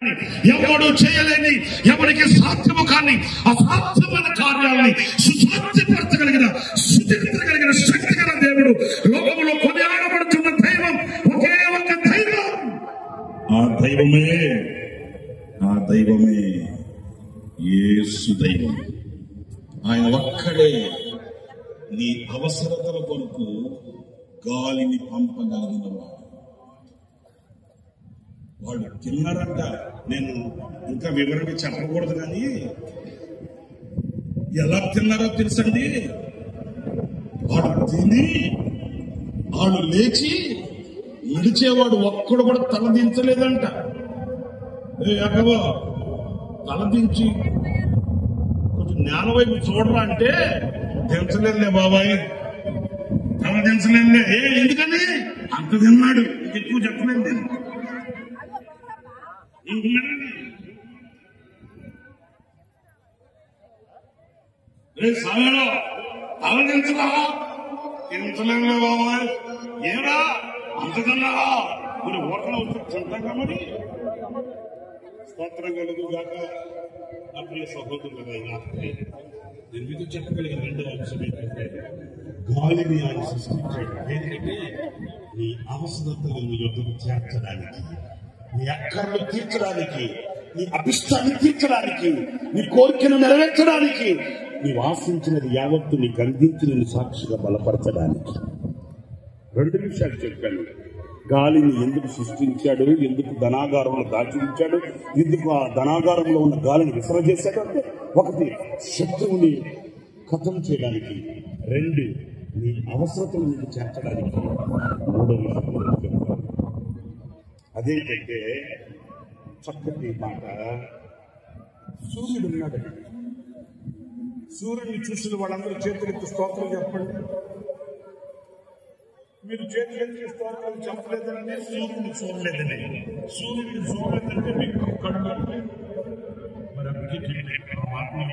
ఎవడు చేయలేని, ఎవరికి సాధ్యము కాని అసాధ్యమైన కార్యాలని సుసాధ్యపరచగలిగిన, సుతించగలిగిన శక్తి గల దేవుడు, లోకంలో కొనియాడబడుతున్న దైవం ఒకే ఒక దైవం. ఆ దైవమే యేసు దైవం. ఆయన ఒక్కడే నీ అవసరతల కొరకు గాలిని పంపగలిగిన వాడు. వాళ్ళు తిన్నారంట. నేను ఇంకా వివరంగా చెప్పకూడదు, కానీ ఎలా తిన్నారో తెలుసండి. వాడు తిని వాడు లేచి నడిచేవాడు ఒక్కడు కూడా తలదించలేదంట. తలదించి కొంచెం నేల వైపు చూడరా అంటే దించలేదులే బాబాయ్, తలదించలేదులే. ఎందుకని అంత తిన్నాడు, ఎక్కువ చెప్పలేదు నేను. సమయంలో తలదించరా, తించలేదులే బాబాయ్, ఏరా అంత తిన్నారా, మరి ఓటలో వచ్చి తింటాగా. మరి స్తోత్రం కలుగుగాక. నా ప్రియ సహోదరులైన నేను మీకు చెప్పగలిగిన రెండవ అంశం ఏంటంటే, గాలిని ఆయన సృష్టించాడు. ఏంటంటే నీ అవసరతలను నీ యొక్కకు చేర్చడానికి, నీ అక్కర్లు తీర్చడానికి, నీ అభిష్టాన్ని తీర్చడానికి, నీ కోరికను నెరవేర్చడానికి, నీవు ఆశించినది యావత్తు నీకు అందించి నేను సాక్షిగా బలపరచడానికి. 2 నిమిషాలు చెప్పాను. గాలిని ఎందుకు సృష్టించాడు, ఎందుకు ధనాగారంలో దాచి ఉంచాడు, ఎందుకు ఆ ధనాగారంలో ఉన్న గాలిని విసర్జించాడు అంటే, 1 శత్రువుని ఖతం చేయడానికి, 2 నీ అవసరతలు నీకు చేర్చడానికి, 3వ విషయం చెప్పాడు. అదేంటంటే చక్కటి మాట. సూర్యుడు ఉన్నాడు. సూర్యుడిని చూసిన వాళ్ళందరూ చేతులెత్తి స్తోత్రం చెప్పండి. మీరు చేతులెత్తి స్తోత్రాలు చెప్పలేదంటే సూర్యుడిని చూడలేదని. సూర్యుడిని చూడలేదంటే మీకు కళ్ళు మరి అందుకే మాటలు